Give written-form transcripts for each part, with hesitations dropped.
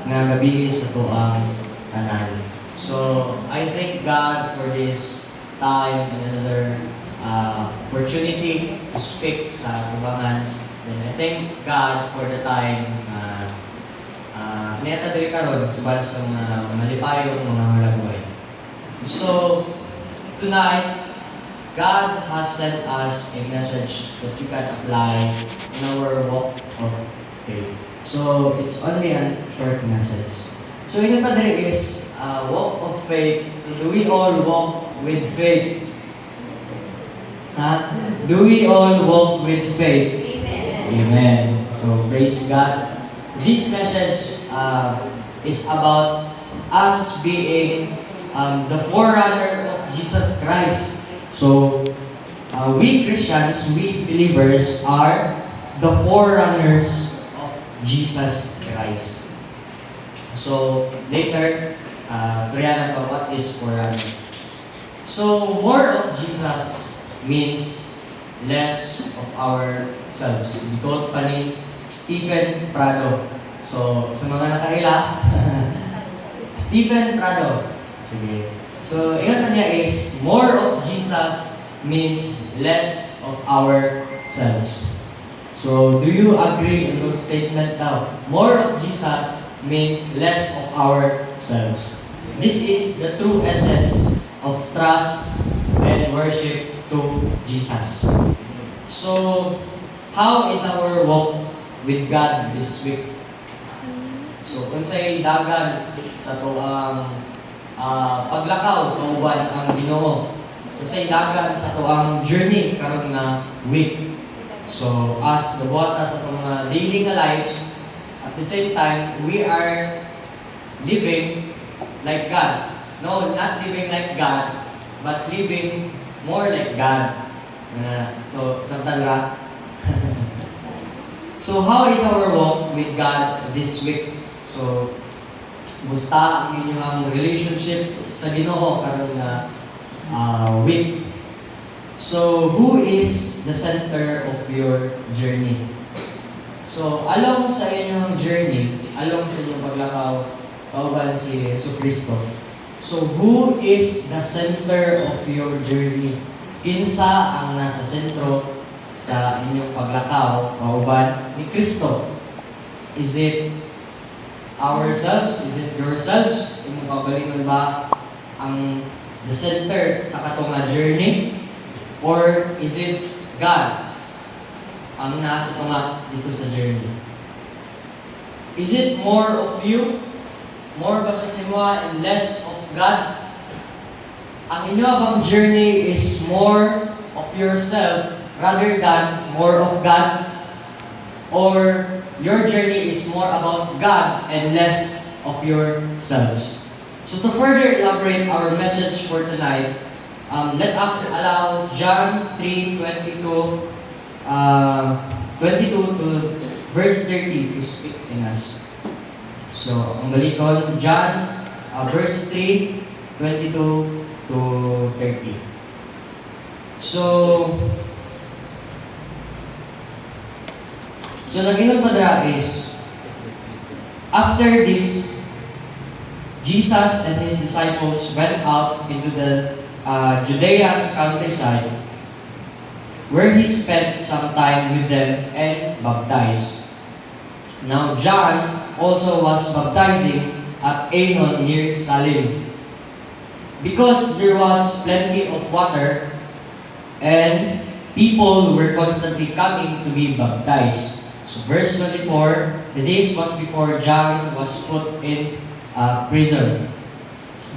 nga gabi sa tuang tanan. So, I thank God for this time and another opportunity to speak sa tubangan. And I thank God for the time neta diri karon uban sa mga malipayong mga hulagway. So, tonight, God has sent us a message that we can apply in our walk of faith. So, it's only a short message. So, yun pa diri is walk of faith. So, do we all walk with faith? Ha? Do we all walk with faith? Amen. Amen. So, praise God. This message is about us being the forerunner of Jesus Christ. So, we Christians, we believers are the forerunners of Jesus Christ. So, later, storya na to, what is forerunner? So, more of Jesus means less of ourselves. We told pa ni Stephen Prado. So, sa mga nakaila, Stephen Prado. Sige. So, yun na niya is, more of Jesus means less of ourselves. So, do you agree on those statements now? More of Jesus means less of ourselves. This is the true essence of trust and worship to Jesus. So, how is our walk with God this week? So, unsay dagan sa tuang paglakaw kauban ang Ginoo. Unsay dagan sa tuang journey karon nga week. So, as nabuhat sa mga daily nga lives, at the same time, we are living like God. No, not living like God, but living more like God. So, samtang ra. So, how is our walk with God this week? So, musta ang inyong relationship sa Ginoo karon nga week? So, who is the center of your journey? So, along sa inyong journey, along sa inyong paglakaw, kauban si Jesucristo. So, who is the center of your journey? Kinsa ang nasa sentro sa inyong paglakaw, kauban ni Kristo? Is it ourselves? Is it yourselves? Imong kabalingon ba ang the center sa katong nga journey? Or is it God ang nasa tunga dito sa journey? Is it more of you? More ba sa simwa and less of God? Ang inyo bang journey is more of yourself rather than more of God? Or your journey is more about God and less of yourselves? So to further elaborate our message for tonight, let us allow John 3:22 to verse 30 to speak in us. So, ang balikon, John verse 3:22 to 30. So naging padra is, after this, Jesus and His disciples went out into the Judean countryside, where He spent some time with them and baptized. Now John also was baptizing at Aenon near Salim, because there was plenty of water, and people were constantly coming to be baptized. So verse 24, this was before John was put in prison.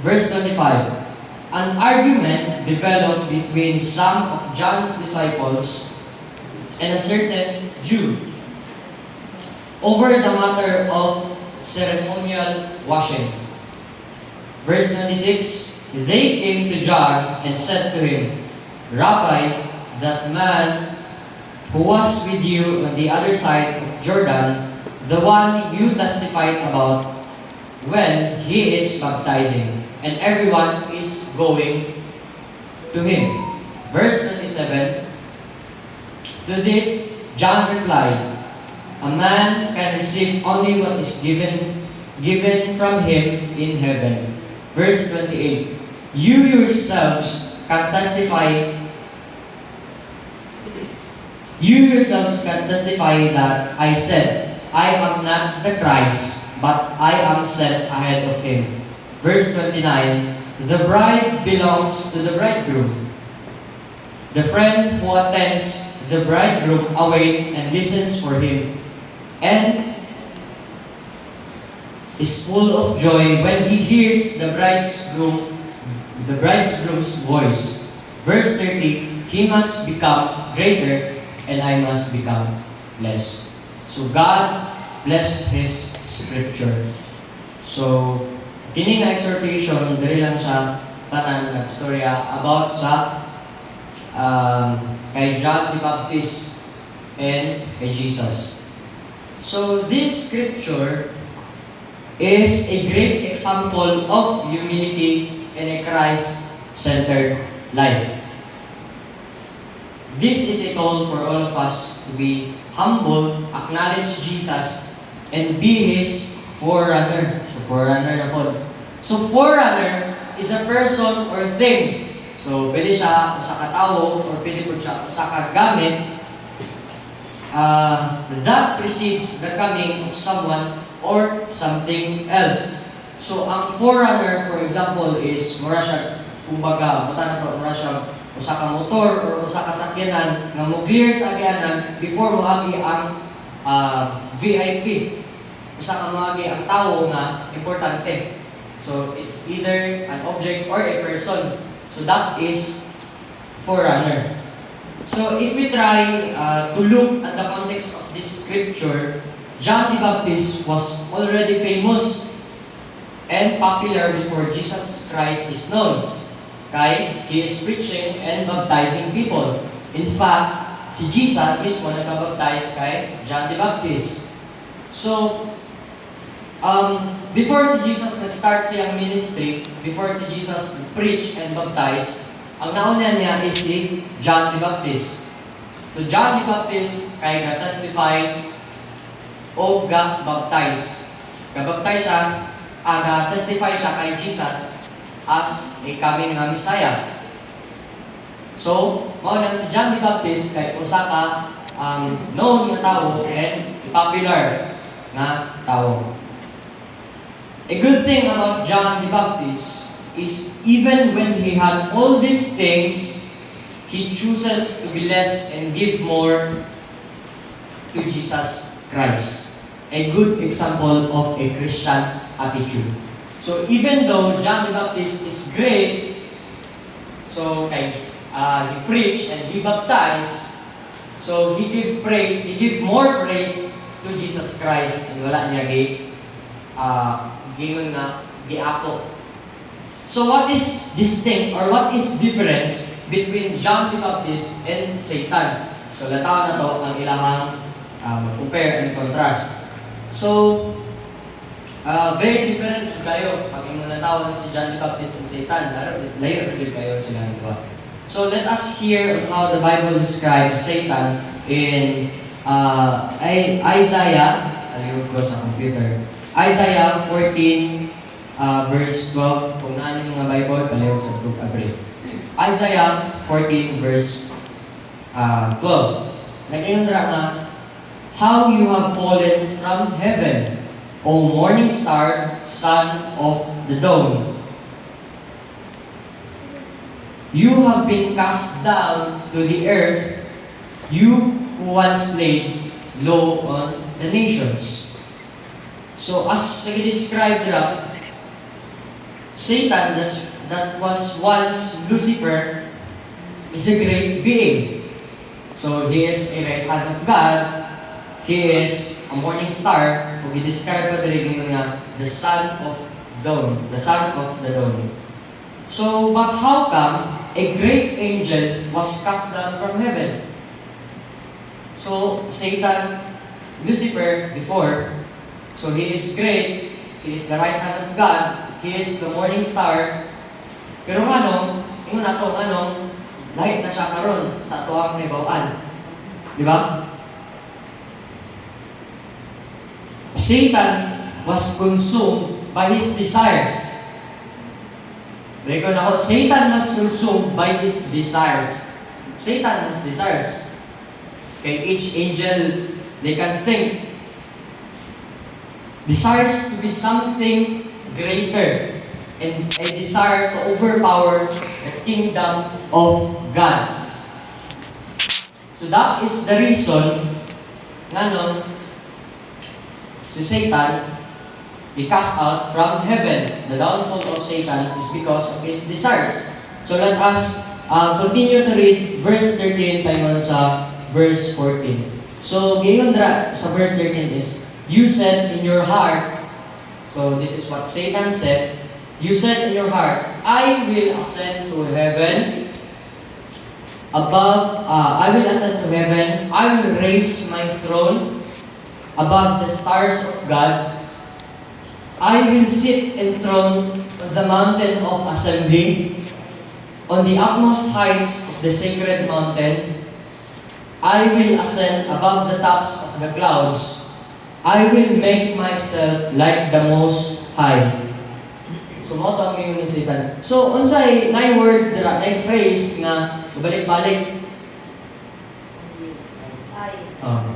Verse 25, an argument developed between some of John's disciples and a certain Jew over the matter of ceremonial washing. Verse 26, they came to John and said to him, Rabbi, that man who was with you on the other side of Jordan, the one you testified about, when he is baptizing, and everyone is going to him. Verse 27, to this John replied, a man can receive only what is given given from Him in heaven. Verse 28, you yourselves can testify that I said, I am not the Christ, but I am sent ahead of Him. Verse 29, the bride belongs to the bridegroom. The friend who attends the bridegroom awaits and listens for him, and is full of joy when he hears the bridegroom's voice. Verse 30, he must become greater, and I must become less. So God bless His Scripture. So, kini nga exhortation, diri lang siya tanan nagstorya about sa kay John the Baptist and kay Jesus. So, this scripture is a great example of humility in a Christ-centered life. This is a call for all of us to be humble, acknowledge Jesus, and be His forerunner. So, forerunner na po. So, forerunner is a person or thing. So, pwede siya sa katawo or pwede po siya sa kagamit that precedes the coming of someone or something else. So, ang forerunner, for example, is mura siya, kumbaga, buta na to, mura siya usa ka motor or usa ka sakyanan nga mo clear sa agyanan before mo agi ang VIP. Usa ka mo agi ang tawo nga importante. So, it's either an object or a person. So, that is forerunner. So, if we try to look at the context of this scripture, John the Baptist was already famous and popular before Jesus Christ is known. Kaya he is preaching and baptizing people. In fact, si Jesus mismo nagpabaptize kay John the Baptist. So, before si Jesus nag-start siyang ministry, before si Jesus preach and baptize, ang nauna niya is si John the Baptist. So, John the Baptist kay ga-testify o ga-baptize. Ga-baptize siya, ga-testify siya kay Jesus as a coming na Messiah. So, mauna si John the Baptist kay usa ka known na tao and popular na tao. A good thing about John the Baptist is even when he had all these things, he chooses to be less and give more to Jesus Christ. A good example of a Christian attitude. So even though John the Baptist is great, so he preached and he baptized, so he give more praise to Jesus Christ, and wala niya gingon na giapo. So what is distinct or what is difference between John the Baptist and Satan? So lataw na to ang ilahang compare and contrast. So very different kayo pag imong natawan si John the Baptist and Satan. Layo rin kayo sila ng dua. So let us hear how the Bible describes Satan in Isaiah. Ayun ko sa computer. Isaiah 14 verse 12. Kung naan yung mga Bible, palayo sa book agree. Isaiah 14 verse 12. Nag-ingon na, how you have fallen from heaven, O morning star, son of the dawn. You have been cast down to the earth, you who once laid low on the nations. So as described Satan that was once Lucifer is a great being. So he is a right hand of God. He is a morning star. Kung i-describe pa rin nga, the son of dawn. The son of the dawn. So, but how come a great angel was cast down from heaven? So, Satan, Lucifer, before, so he is great, he is the right hand of God, he is the morning star, pero ingon nato, lahi na siya karon sa atuang naibawaan. Di ba? Satan was consumed by his desires. Reckon ako, Satan was consumed by his desires. Satan has desires. Okay, each angel, they can think. Desires to be something greater and a desire to overpower the kingdom of God. So that is the reason nga nun, si Satan, he cast out from heaven. The downfall of Satan is because of his desires. So let us continue to read verse 13 tayo sa verse 14. So ngayon sa verse 13 is, you said in your heart, so this is what Satan said, you said in your heart, I will ascend to heaven, I will ascend to heaven, I will raise my throne above the stars of God, I will sit enthroned on the mountain of assembly, on the utmost heights of the sacred mountain, I will ascend above the tops of the clouds, I will make myself like the Most High. So, mo ito ang ngayon ni Satan. So, unsay na word, na phrase nga, balik-balik.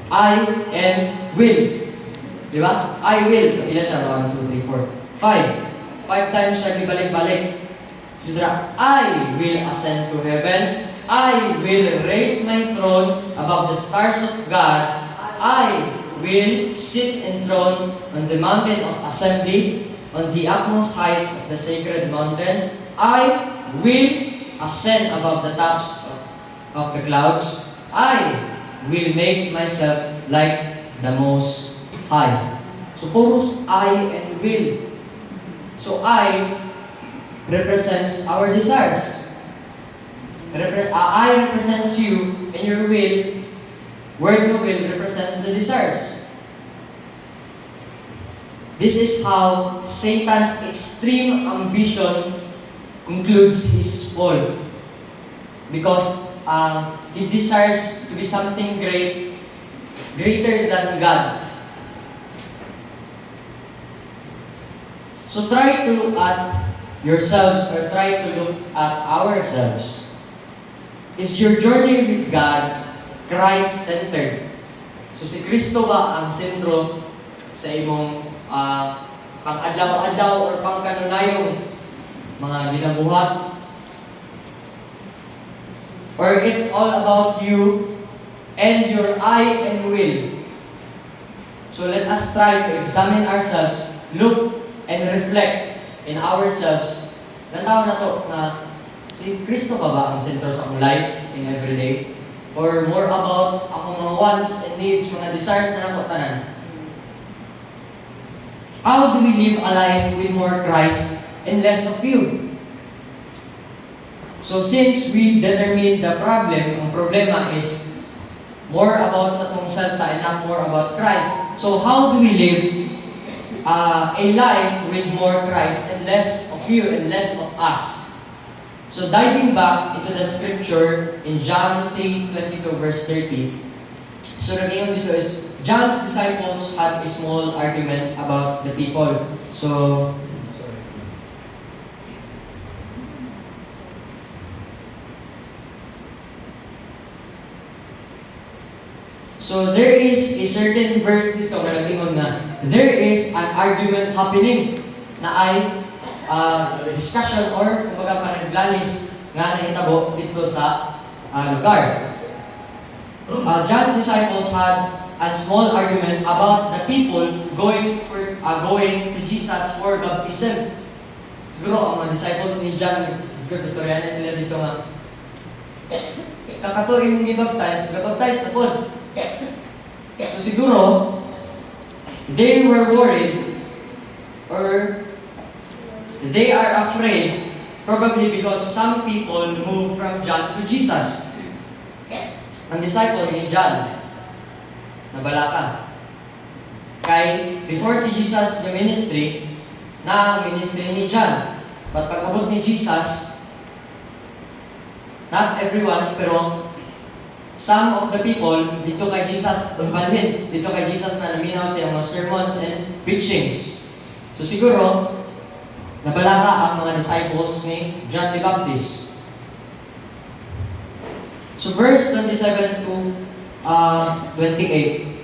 I and will. Di ba? I will. Kapila siya, 1, 2, 3, 4, 5. 5 times siya balik-balik. So, I will ascend to heaven. I will raise my throne above the stars of God. I will sit enthroned on the mountain of assembly, on the utmost heights of the sacred mountain. I will ascend above the tops of the clouds. I will make myself like the Most High. So, puros I and will. So, I represents our desires. I represents you, and your will, word no will represents the desires. This is how Satan's extreme ambition concludes his fall. Because he desires to be something greater than God. So try to look at yourselves, or try to look at ourselves. Is your journey with God Christ-centered? So si Kristo ba ang sentro sa imong pang-adlaw-adlaw or pang-kanunayong mga ginabuhat? Or it's all about you and your I and will? So let us try to examine ourselves, look and reflect in ourselves. Nantaw na to na si Kristo ba ang sentro sa akong life in everyday? Or more about akong mga wants and needs, mga desires na nako tanan? How do we live a life with more Christ and less of you? So since we determine the problem, ang problema is more about sa atong self and not more about Christ. So how do we live a life with more Christ and less of you and less of us? So diving back into the scripture in John 3:22 verse 30. So nagayon dito is John's disciples had a small argument about the people. So there is a certain verse dito na nag-ingon na there is an argument happening na ay discussion or kumbaga panaglanis nga nahitabo dito sa lugar. John's disciples had a small argument about the people going to Jesus for baptism. Siguro ang mga disciples ni John, siguro istoryanan sila dito nga kakato imong gibaptize, gabaptize na po. So siguro, they were worried or they are afraid probably because some people moved from John to Jesus. Ang disciple ni John, nabalaka. Kay, before si Jesus the ministry, na ministry ni John. But pag-abot ni Jesus, not everyone, pero some of the people, dito kay Jesus, umbalhin. Dito kay Jesus na naminaw siya mga sermons and preachings. So siguro, nabalaka ang mga disciples ni John the Baptist. So verse 27 to 28.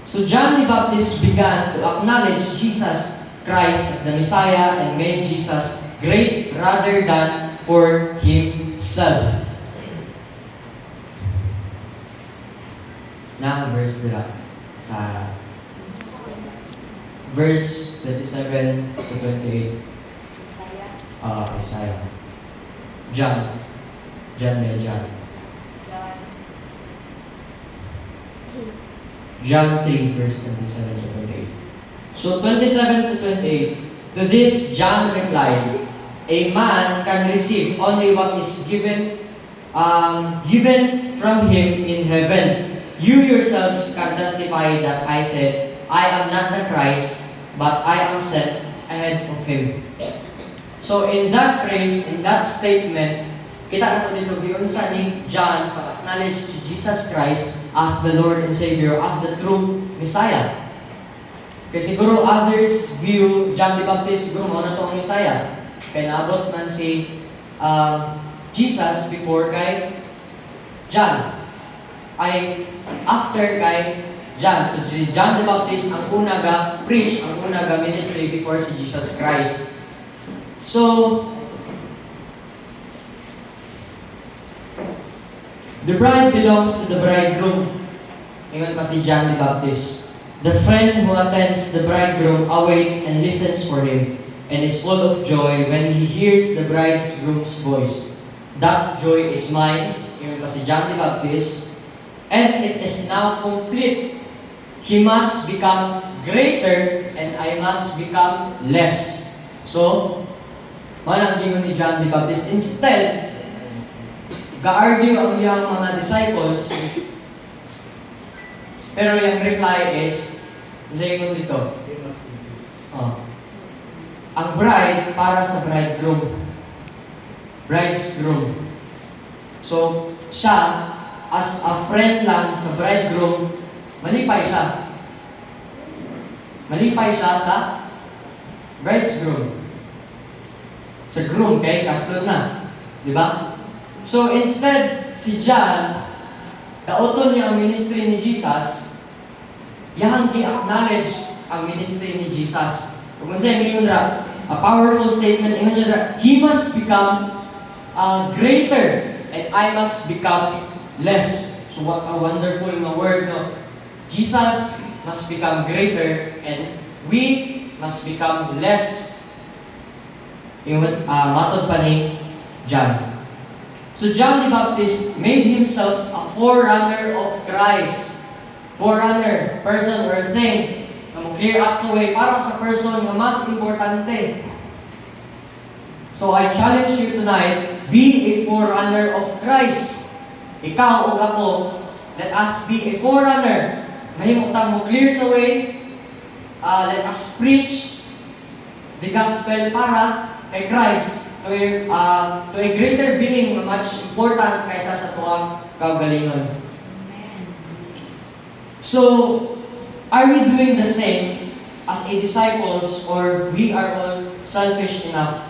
So John the Baptist began to acknowledge Jesus Christ as the Messiah and made Jesus great rather than for himself. Na verse nila sa verse 27 to 28. Isaiah. John 3 verse 27 to 28. So 27 to 28. To this John replied, a man can receive only what is given from him in heaven. You yourselves can testify that I said, I am not the Christ, but I am sent ahead of him. So in that praise, in that statement, kita nato dito giunsa ni John pag-acknowledge to Jesus Christ as the Lord and Savior, as the true Messiah. Kasi siguro others view John the Baptist, siguro mo na to ang Messiah. Kaya naabot man si Jesus before kay John. Ay after kay John. So si John the Baptist ang una ga preach, ang una ga ministry before si Jesus Christ. So the bride belongs to the bridegroom. Ingon pa si John the Baptist. The friend who attends the bridegroom awaits and listens for him and is full of joy when he hears the bridegroom's voice. That joy is mine. Ingon pa si John the Baptist. And it is now complete. He must become greater and I must become less. So, walang gingon ni John the Baptist. Instead, ga-argue ang iyang mga disciples, pero yung reply is, isa yung dito, ang bride para sa bridegroom. Bride's groom. So, siya, as a friend lang sa bridegroom, malipay siya. Malipay siya sa bride's groom. Sa groom, kay kaston na. Di ba? So instead, si John, dauton niya ang ministry ni Jesus, yahang i-acknowledge ang ministry ni Jesus. Kung siya ngayon a powerful statement, he must become greater and I must become less. So what a wonderful word, no? Jesus must become greater and we must become less. Yung matod pa ni John. So John the Baptist made himself a forerunner of Christ. Forerunner, person or thing, na clear out sa way para sa person na mas importante. So I challenge you tonight, be a forerunner of Christ. Ikaw o ako, let us be a forerunner. Mahimutang mo clear sa way, let us preach the gospel para kay Christ to a greater being na much important kaysa sa tuwang kaugalingon. So, are we doing the same as a disciples or we are all selfish enough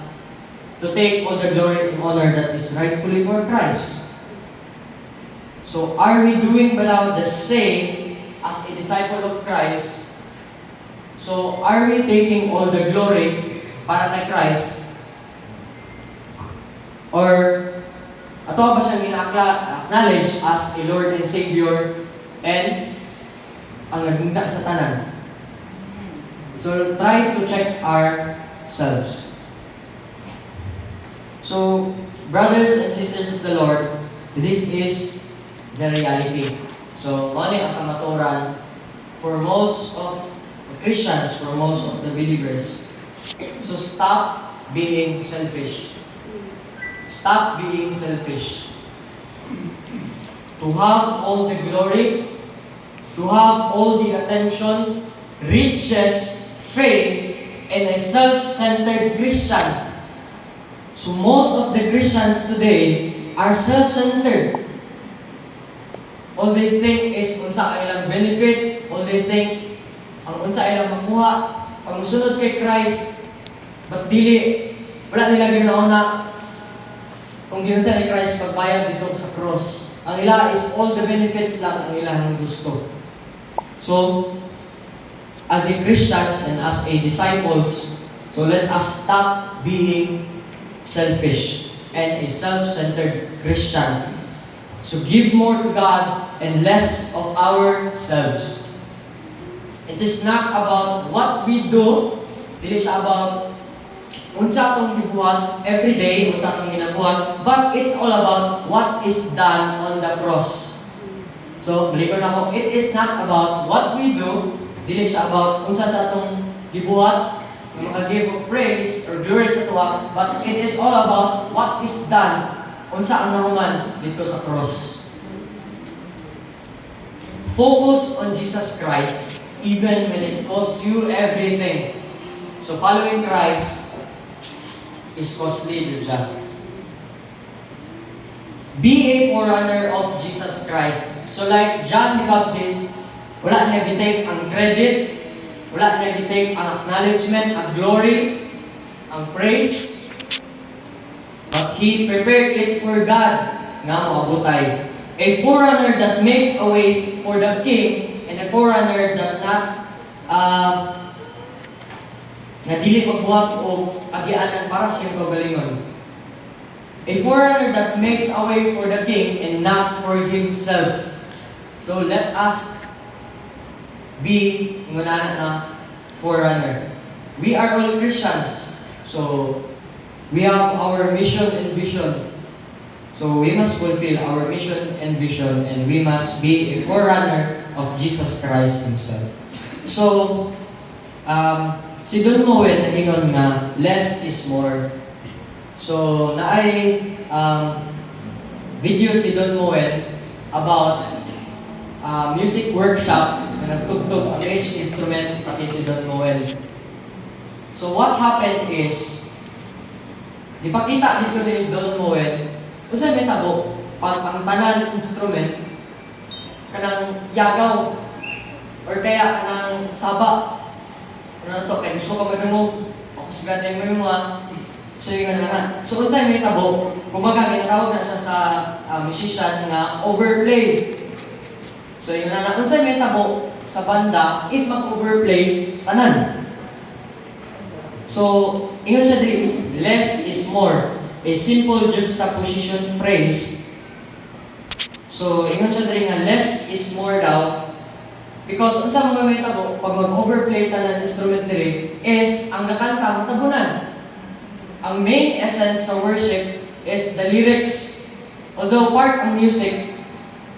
to take all the glory and honor that is rightfully for Christ? So, are we doing the same as a disciple of Christ? So, are we taking all the glory para kay Christ? Or, ato ba siyang ina-acknowledge as a Lord and Savior and ang nagunda sa tanan? So, try to check ourselves. So, brothers and sisters of the Lord, this is the reality. So, mali ang kamaturan for most of the Christians, for most of the believers. So, stop being selfish. Stop being selfish. To have all the glory, to have all the attention, riches, fame, and a self-centered Christian. So most of the Christians today are self-centered. All they think is unsa ang ilang benefit, all they think ang unsa ilang makuha pag musunod kay Christ. But dili, wala nila ginauna kung ginunsa ni Christ pagbayad dito sa cross. Ang ila is all the benefits lang ang ilang gusto. So, as a Christians and as a disciples, so let us stop being selfish and a self-centered Christian. So give more to God and less of ourselves. It is not about what we do, dili siya about unsa atong gibuhat every day, unsa atong ginabuhat, but it's all about what is done on the cross. So, balikan ako, it is not about what we do, dili siya about unsa sa atong gibuhat, maka-give of praise or glory sa tuwa, but it is all about what is done, unsa ang nahuman dito sa cross. Focus on Jesus Christ, even when it costs you everything. So, following Christ is costly, diyan. Be a forerunner of Jesus Christ. So like John the Baptist, wala niya gitake ang credit, wala niya gitake ang acknowledgement, ang glory, ang praise, but he prepared it for God nga moabutay. A forerunner that makes a way for the king, and a forerunner that not na dili magbuhat o agianan para sa iyong kagalingon. A forerunner that makes a way for the king and not for himself. So let us be ngunana na forerunner. We are all Christians. So we have our mission and vision. So we must fulfill our mission and vision, and we must be a forerunner of Jesus Christ Himself. So, si Don Moen nagingon nga, less is more. So, naay video si Don Moen about music workshop na nagtugtog ang each instrument pati si Don Moen. So, what happened is, ipakita dito ni Don Moen, kung saan may tabo, pag ang tanan instrument, kanang yagaw, or kaya kanang saba, ano to, kaya gusto ka madungog, o kusgan na yung mga, so yung nga. So kung saan may tabo, kumbaga ginatawag na siya sa musician nga overplay. So yung nga, kung saan may tabo sa banda, if mag-overplay, tanan. So, ingon siya dili is less is more. A simple juxtaposition phrase. So, ingon siya dili nga less is more daw. Because unsa mga may tabo, pag mag-overplay tanan instrument dili is ang nakanta matabunan. Ang main essence sa worship is the lyrics. Although part ang music,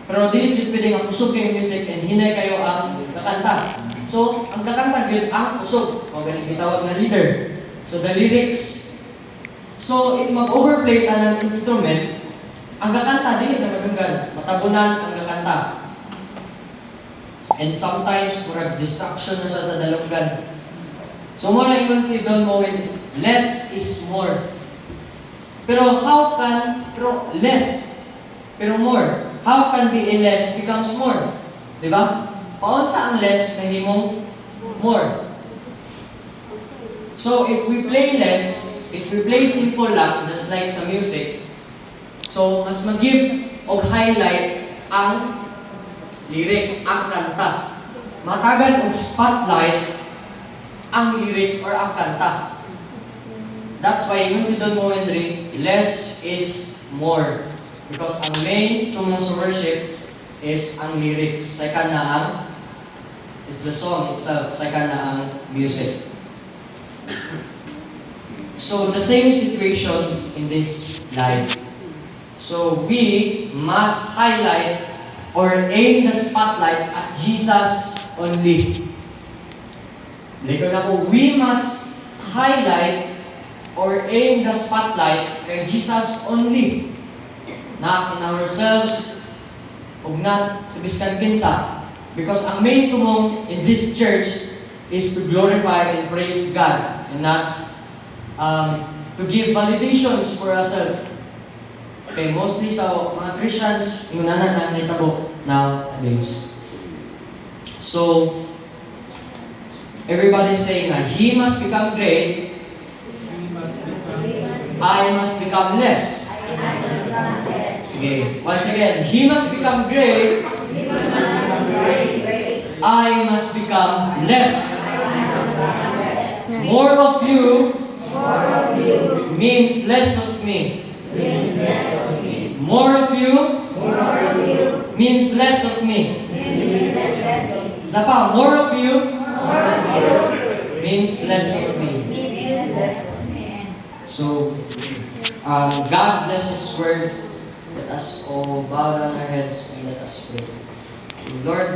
pero dili jud pwedeng ang usog kay music and hinay kayo ang nakanta. So, ang kakanta gyud ang usog, o ganing gitawag na leader. So, the lyrics. So, if mag-overplay ta ng instrument, ang kakanta dili na madunggan, matabunan ang kakanta. And sometimes, murag distraction na siya sa dalunggan. So, muna ingon si Don Moen is, less is more. Pero more. How can be a less becomes more? Diba? Paon sa ang less mahimong more. So, if we play less, if we play simple lang, just like sa music, so, mas mag-give o highlight ang lyrics, ang kanta. Matagan og spotlight ang lyrics or ang kanta. That's why, yung si Don Moen less is more. Because ang main tumong sa worship is ang lyrics. Second na ang is the song itself. Second na ang music. So, the same situation in this life. So, we must highlight or aim the spotlight at Jesus only. Ligon ako, we must highlight or aim the spotlight kay Jesus only. Not in ourselves, o not sa biskan kinsa. Because ang main tumong in this church is to glorify and praise God and not to give validations for ourselves. Okay, mostly sa mga Christians, yung nanan ang nitabo, nowadays. So, everybody's saying na, he must become great, I must become less. Sige, once again, he must become great, I must become less. More of you means less of me. More of you means less of me. Isa pa, more of you means less of me. So, God bless His word. Let us all bow down our heads and let us pray. Lord God,